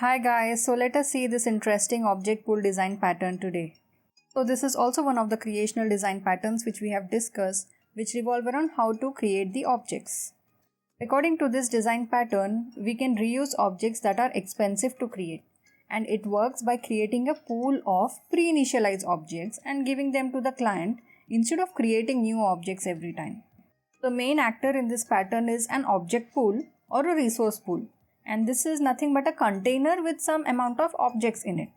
Hi guys, so let us see this interesting object pool design pattern today. So this is also one of the creational design patterns which we have discussed, which revolve around how to create the objects. According to this design pattern, we can reuse objects that are expensive to create, and it works by creating a pool of pre-initialized objects and giving them to the client instead of creating new objects every time. The main actor in this pattern is an object pool or a resource pool, and this is nothing but a container with some amount of objects in it.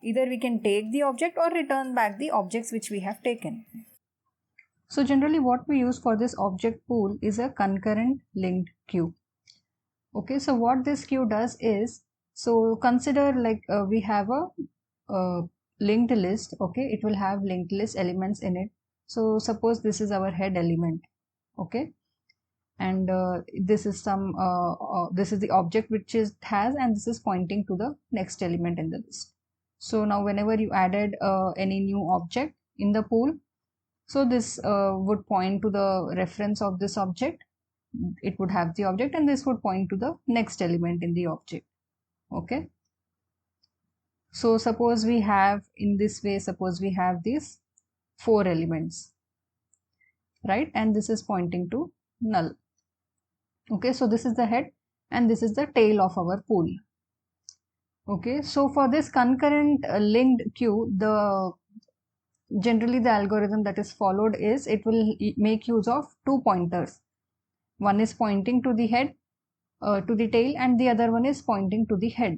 Either we can take the object or return back the objects which we have taken. So generally what we use for this object pool is a concurrent linked queue. Okay, so what this queue does is, so consider like we have a linked list. Okay, it will have linked list elements in it. So suppose this is our head element. Okay, and this is this is the object which it has, and this is pointing to the next element in the list. So now whenever you added any new object in the pool, so this would point to the reference of this object. It would have the object, and this would point to the next element in the object. Okay, so suppose we have in this way, suppose we have these 4 elements, right, and this is pointing to null. Okay, so this is the head and this is the tail of our pool. Okay, so for this concurrent linked queue, generally the algorithm that is followed is it will make use of 2 pointers. One is pointing to the head, to the tail, and the other one is pointing to the head.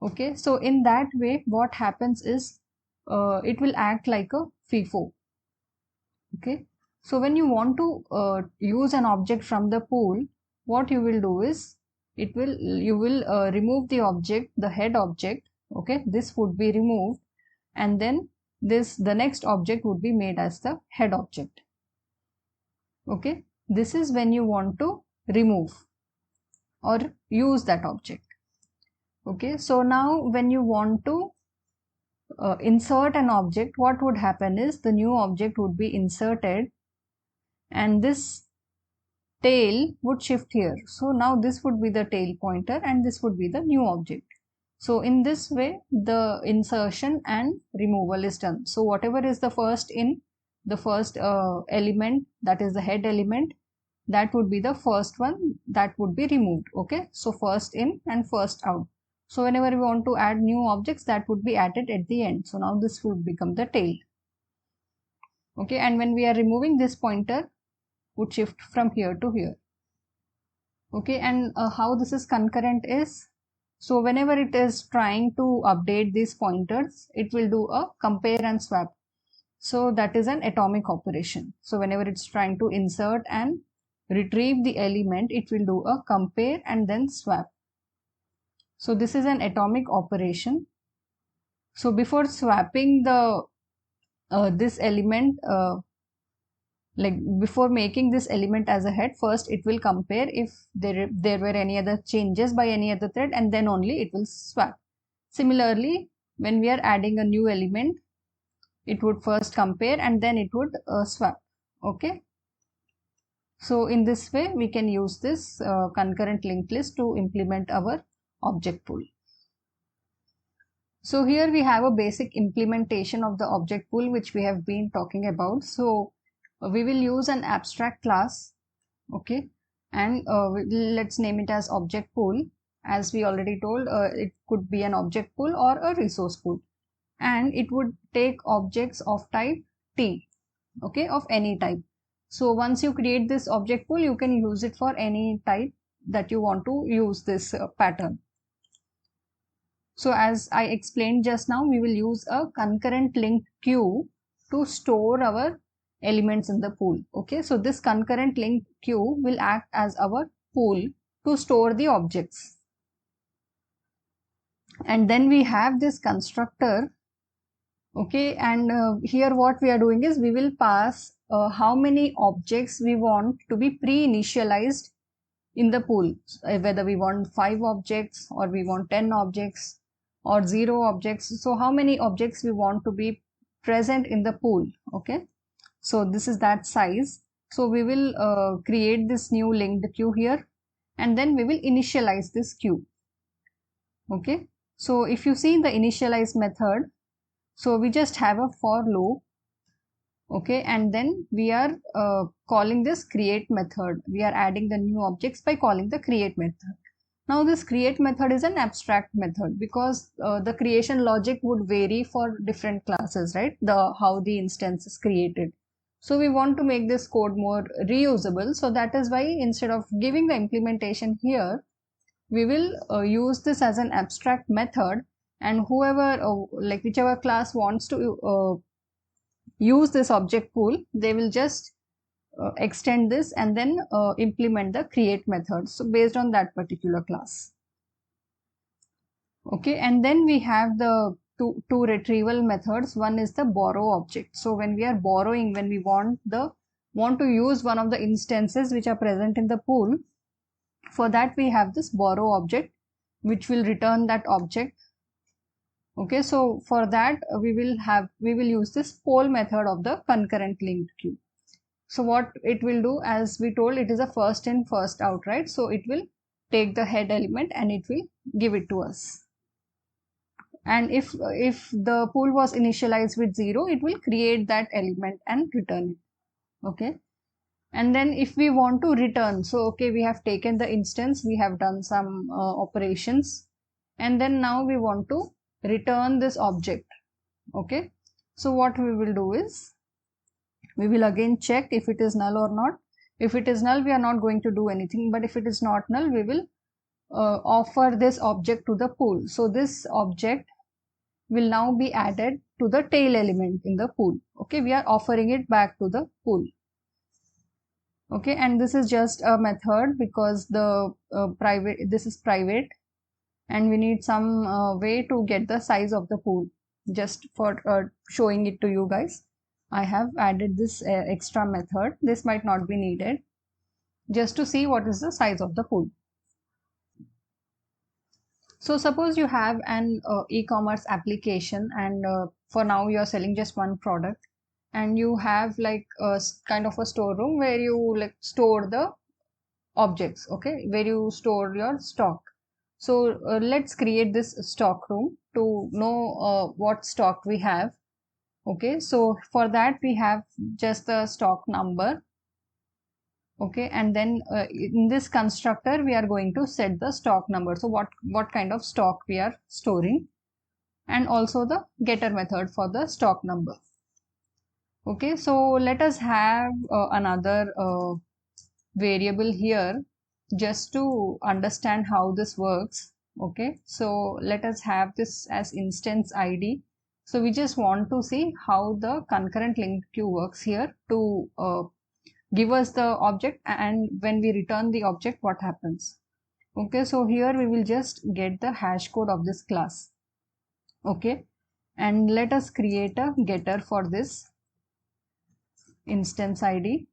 Okay, so in that way what happens is it will act like a FIFO. Okay, so when you want to use an object from the pool, what you will do is you will remove the object, the head object. Okay, this would be removed, and then the next object would be made as the head object. Okay, this is when you want to remove or use that object. Okay, so now when you want to insert an object, what would happen is the new object would be inserted and this tail would shift here. So now this would be the tail pointer and this would be the new object. So in this way the insertion and removal is done. So whatever is the first element, that is the head element, that would be the first one that would be removed. Okay, so first in and first out. So whenever we want to add new objects, that would be added at the end. So now this would become the tail. Okay, and when we are removing, this pointer would shift from here to here. Okay, and how this is concurrent is, so whenever it is trying to update these pointers, it will do a compare and swap. So that is an atomic operation. So whenever it's trying to insert and retrieve the element, it will do a compare and then swap. So this is an atomic operation. So before swapping the this element, like before making this element as a head, first it will compare if there were any other changes by any other thread, and then only it will swap. Similarly, when we are adding a new element, it would first compare and then it would swap. Okay, so in this way we can use this concurrent linked list to implement our object pool. So here we have a basic implementation of the object pool which we have been talking about. So we will use an abstract class, okay, and let's name it as object pool. As we already told, it could be an object pool or a resource pool, and it would take objects of type T, okay, of any type. So once you create this object pool, you can use it for any type that you want to use this pattern. So as I explained just now, we will use a concurrent linked queue to store our elements in the pool. Okay, so this concurrent linked queue will act as our pool to store the objects. And then we have this constructor. Okay, and here what we are doing is we will pass how many objects we want to be pre-initialized in the pool, whether we want 5 objects or we want 10 objects or 0 objects. So how many objects we want to be present in the pool. Okay, so this is that size. So we will create this new linked queue here, and then we will initialize this queue. Okay, so if you see in the initialize method, so we just have a for loop. Okay, and then we are calling this create method. We are adding the new objects by calling the create method. Now this create method is an abstract method because the creation logic would vary for different classes, right? How the instance is created. So we want to make this code more reusable. So that is why instead of giving the implementation here, we will use this as an abstract method, and whoever like whichever class wants to use this object pool, they will just extend this and then implement the create method. So based on that particular class. Okay, and then we have the two retrieval methods. One is the borrow object. So when we are borrowing, when we want to use one of the instances which are present in the pool, for that we have this borrow object which will return that object. Okay, so for that we will use this poll method of the concurrent linked queue. So what it will do, as we told, it is a first in first out, right? So it will take the head element and it will give it to us. And if the pool was initialized with 0, it will create that element and return it. Okay, and then if we want to return, so okay, we have taken the instance, we have done some operations, and then now we want to return this object. Okay, so what we will do is we will again check if it is null or not. If it is null, we are not going to do anything, but if it is not null, we will offer this object to the pool. So this object will now be added to the tail element in the pool. Okay, we are offering it back to the pool. Okay, and this is just a method because the this is private, and we need some way to get the size of the pool. Just for showing it to you guys, I have added this extra method. This might not be needed, just to see what is the size of the pool. So suppose you have an e-commerce application, and for now you are selling just one product, and you have like a kind of a storeroom where you like store the objects, okay, where you store your stock. So let's create this stock room to know what stock we have. Okay, so for that we have just the stock number. Okay, and then in this constructor we are going to set the stock number. So what kind of stock we are storing, and also the getter method for the stock number. Okay, so let us have another variable here just to understand how this works. Okay, so let us have this as instance ID. So we just want to see how the concurrent linked queue works here to give us the object, and when we return the object, what happens. Okay, so here we will just get the hash code of this class. Okay, and let us create a getter for this instance ID,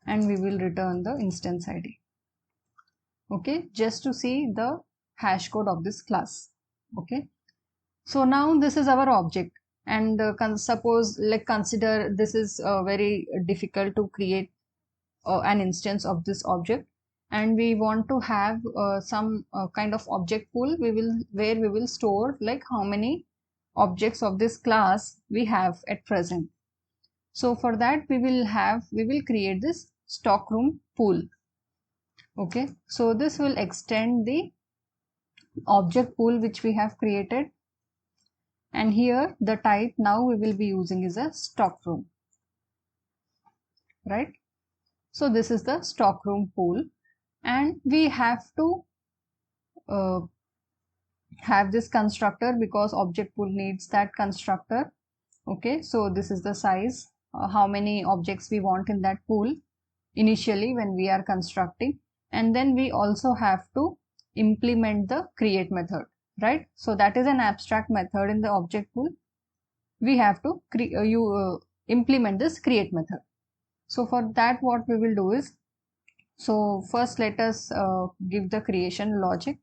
and we will return the instance ID. Okay, just to see the hash code of this class. Okay, so now this is our object, and suppose like consider this is very difficult to create an instance of this object, and we want to have some kind of object pool where we will store like how many objects of this class we have at present. So for that we will create this stockroom pool. Okay, so this will extend the object pool which we have created, and here the type now we will be using is a stockroom, right? So this is the stockroom pool, and we have to uh, have this constructor because object pool needs that constructor. Okay, so this is the size, how many objects we want in that pool initially when we are constructing, and then we also have to implement the create method, right? So that is an abstract method in the object pool. We have to implement this create method. So for that what we will do is, so first let us give the creation logic.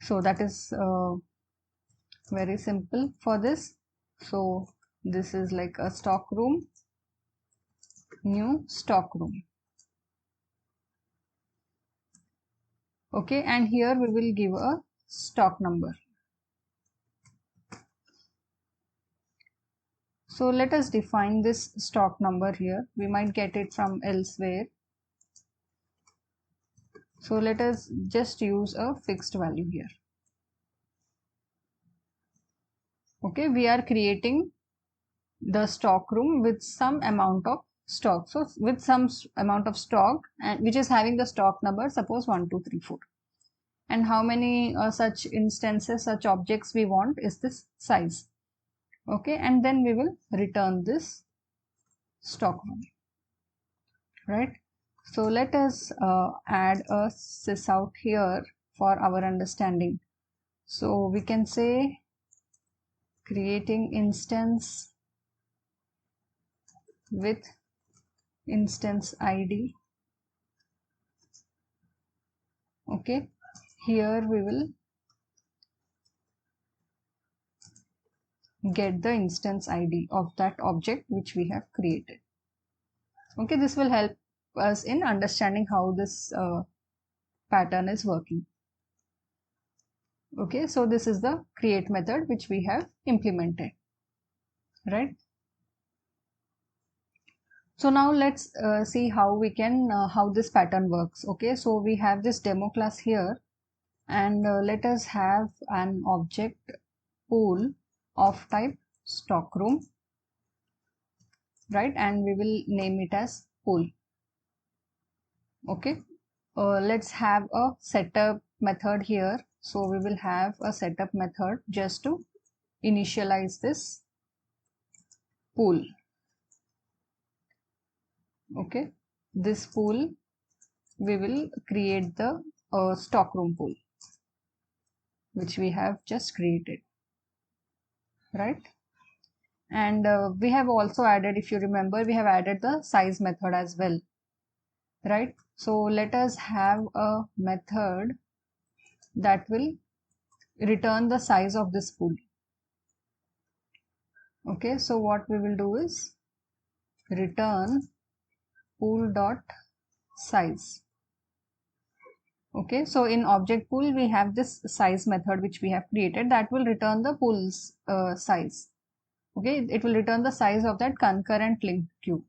So that is very simple for this. So this is like a stock room, new stock room. Okay, and here we will give a stock number. So let us define this stock number here. We might get it from elsewhere. So let us just use a fixed value here. Okay, we are creating the stock room with some amount of stock. So with some amount of stock, and which is having the stock number, suppose 1, 2, 3, 4. And how many such instances, such objects we want is this size. Okay, and then we will return this stock room, right? So let us add a sys out here for our understanding. So we can say creating instance with instance ID. Okay, here we will get the instance ID of that object which we have created. Okay, this will help us in understanding how this pattern is working. Okay, so this is the create method which we have implemented, right? So now let's see how we can how this pattern works. Okay, so we have this demo class here, and let us have an object pool of type stock room, right? And we will name it as pool. Okay, let's have a setup method here. So we will have a setup method just to initialize this pool. Okay, this pool we will create the stock room pool which we have just created, right? And we have also added, if you remember, we have added the size method as well, right? So let us have a method that will return the size of this pool. Okay, so what we will do is return pool dot size. Okay, so in object pool we have this size method which we have created that will return the pool's size. Okay, it will return the size of that concurrent linked queue,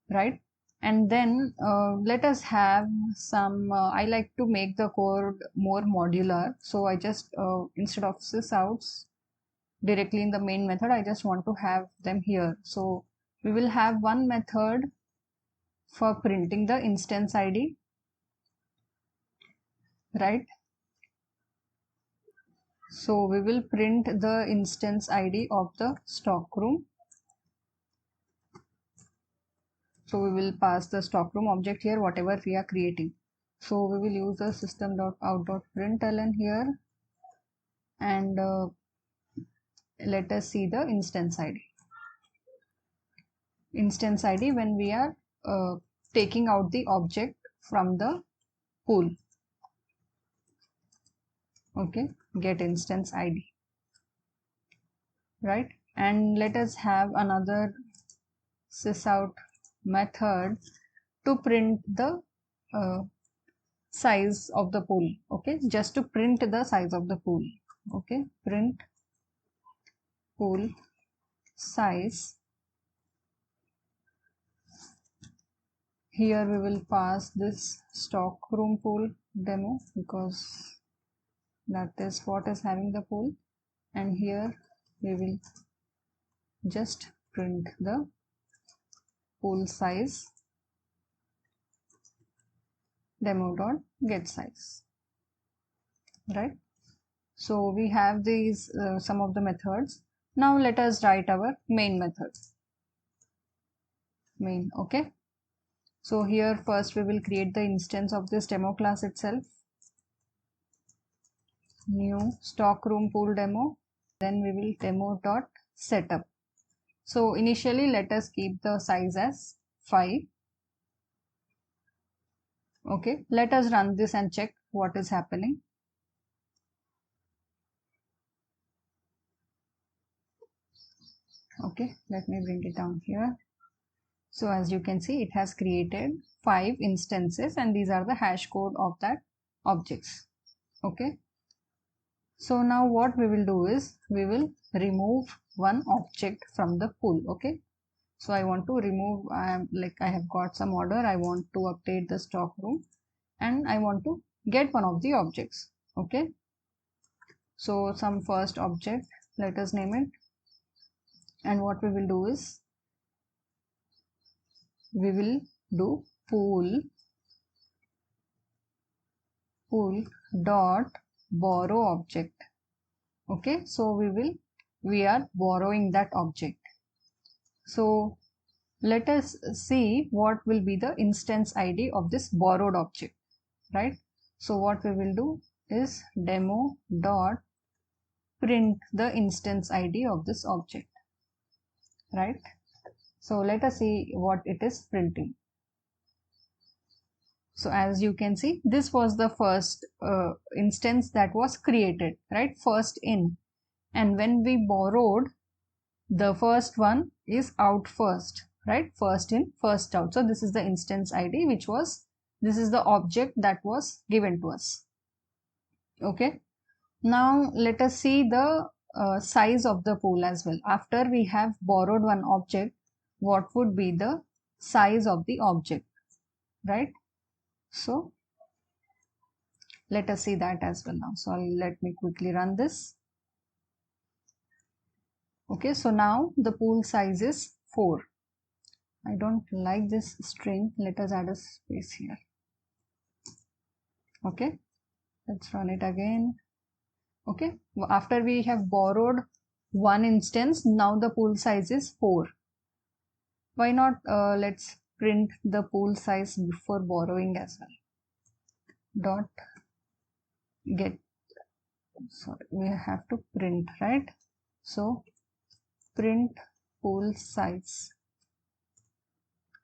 right? And then let us have some I like to make the code more modular, so I just instead of sysouts directly in the main method, I just want to have them here. So we will have one method for printing the instance ID, right? So we will print the instance ID of the stock room. So we will pass the stock room object here, whatever we are creating. So we will use the system.out.println here, and let us see the instance ID. Instance ID when we are taking out the object from the pool. Okay, get instance ID, right? And let us have another sysout method to print the size of the pool. Okay, just to print the size of the pool. Okay, print pool size. Here we will pass this stock room pool demo because that is what is having the pool, and here we will just print the pool size demo.getSize, right? So we have these some of the methods. Now let us write our main method. Main, okay. So here first we will create the instance of this demo class itself. New stock room pool demo. Then we will demo.setup. So initially let us keep the size as 5. Okay, let us run this and check what is happening. Okay, let me bring it down here. So as you can see, it has created 5 instances and these are the hash code of that objects. Okay. So now what we will do is we will remove one object from the pool. Okay. So I want to remove, I have got some order. I want to update the stock room and I want to get one of the objects. Okay. So some first object, let us name it. And what we will do is we will do pool dot borrow object. Okay, so we are borrowing that object. So let us see what will be the instance ID of this borrowed object, right? So what we will do is demo dot print the instance ID of this object, right? So let us see what it is printing. So as you can see, this was the first instance that was created, right? First in. And when we borrowed, the first one is out first, right? First in, first out. So this is the instance ID, this is the object that was given to us. Okay. Now let us see the size of the pool as well. After we have borrowed one object, what would be the size of the object, right? So let us see that as well now. So let me quickly run this. Okay, so now the pool size is 4. I don't like this string. Let us add a space here. Okay, let's run it again. Okay, after we have borrowed one instance, now the pool size is 4. Why not let's print the pool size before borrowing as well. Dot get, sorry, we have to print, right? So print pool size,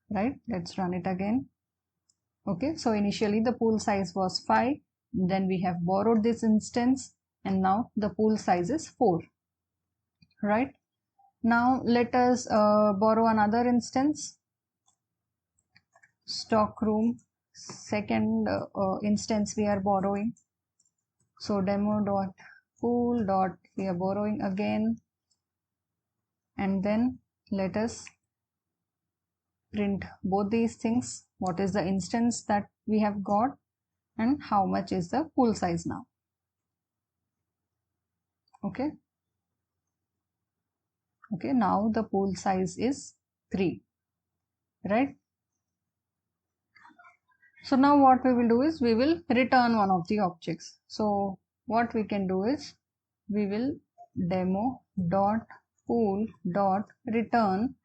right? Let's run it again. Okay, so initially the pool size was 5, then we have borrowed this instance and now the pool size is 4, right? Now let us borrow another instance, stock room, second instance we are borrowing. So demo dot pool dot we are borrowing again, and then let us print both these things. What is the instance that we have got and how much is the pool size now. Okay. Okay, now the pool size is 3, right? So now what we will do is we will return one of the objects. So what we can do is we will demo dot pool dot return.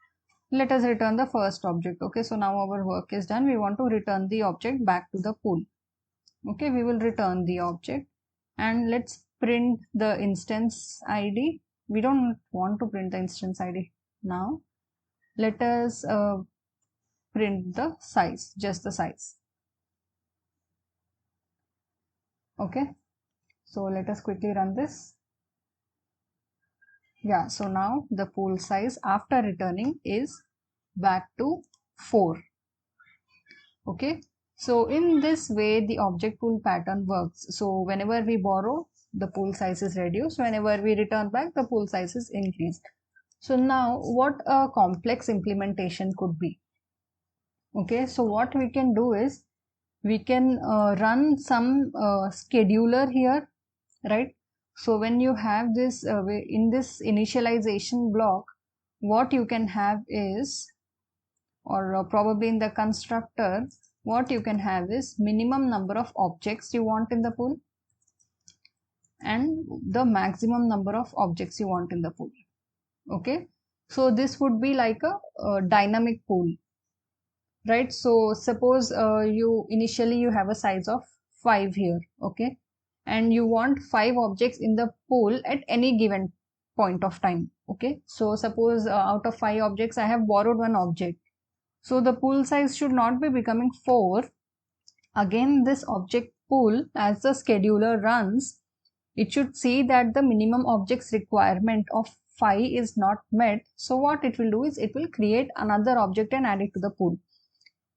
Let us return the first object. Okay, so now our work is done. We want to return the object back to the pool. Okay, we will return the object and let's print the instance ID. We don't want to print the instance ID now. Let us print the size, just the size. Okay, so let us quickly run this. Yeah, so now the pool size after returning is back to 4. Okay, so in this way the object pool pattern works. So whenever we borrow, the pool size is reduced. Whenever we return back, the pool size is increased. So now what a complex implementation could be. Okay, so what we can do is we can run some scheduler here, right? So when you have this in this initialization block, what you can have is, or probably in the constructor, what you can have is minimum number of objects you want in the pool and the maximum number of objects you want in the pool. Okay, so this would be like a dynamic pool, right? So suppose you initially you have a size of 5 here, okay, and you want 5 objects in the pool at any given point of time. Okay, so suppose out of 5 objects I have borrowed one object, so the pool size should not be becoming 4. Again, this object pool, as the scheduler runs, it should see that the minimum objects requirement of phi is not met, so what it will do is it will create another object and add it to the pool.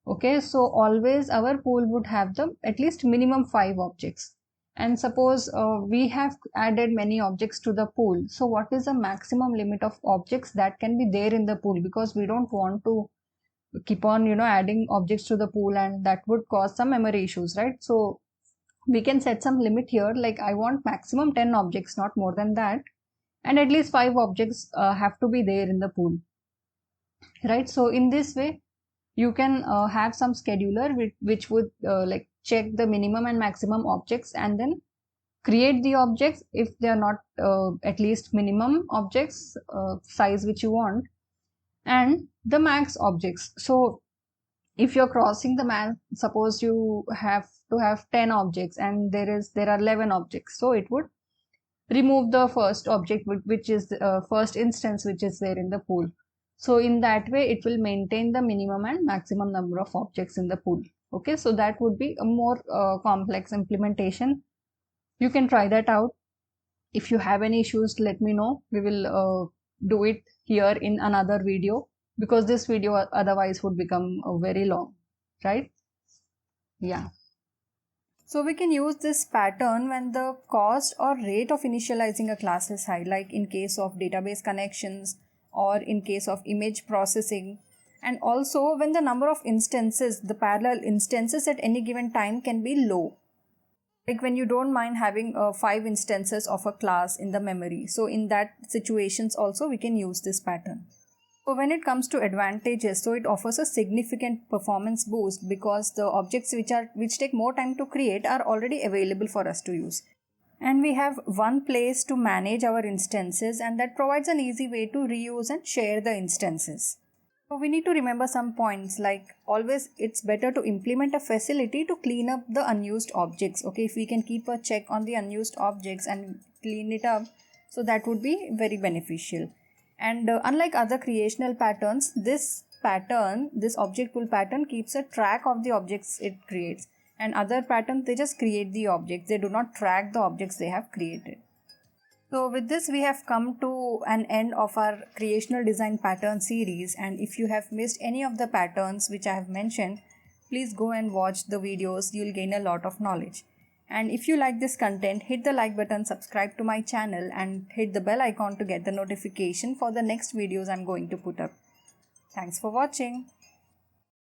Okay, so always our pool would have the at least minimum 5 objects. And suppose we have added many objects to the pool, so what is the maximum limit of objects that can be there in the pool? Because we don't want to keep on adding objects to the pool, and that would cause some memory issues, right? So we can set some limit here, like I want maximum 10 objects, not more than that, and at least 5 objects have to be there in the pool, right? So in this way you can have some scheduler which would like check the minimum and maximum objects and then create the objects if they are not at least minimum objects size which you want, and the max objects. So if you're crossing the max, suppose you have to have 10 objects and there are 11 objects, so it would remove the first object which is first instance which is there in the pool. So in that way it will maintain the minimum and maximum number of objects in the pool. Okay, so that would be a more complex implementation. You can try that out. If you have any issues, let me know. We will do it here in another video, because this video otherwise would become very long, right? Yeah. So we can use this pattern when the cost or rate of initializing a class is high, like in case of database connections or in case of image processing, and also when the number of instances, the parallel instances at any given time can be low. Like when you don't mind having 5 instances of a class in the memory. So in that situations also we can use this pattern. So when it comes to advantages, so it offers a significant performance boost because the objects which take more time to create are already available for us to use. And we have one place to manage our instances, and that provides an easy way to reuse and share the instances. So we need to remember some points, like always it's better to implement a facility to clean up the unused objects. Okay, if we can keep a check on the unused objects and clean it up, so that would be very beneficial. And unlike other creational patterns, this object pool pattern keeps a track of the objects it creates. And other patterns, they just create the objects. They do not track the objects they have created. So with this, we have come to an end of our creational design pattern series. And if you have missed any of the patterns which I have mentioned, please go and watch the videos. You'll gain a lot of knowledge. And if you like this content, hit the like button, subscribe to my channel, and hit the bell icon to get the notification for the next videos I'm going to put up. Thanks for watching.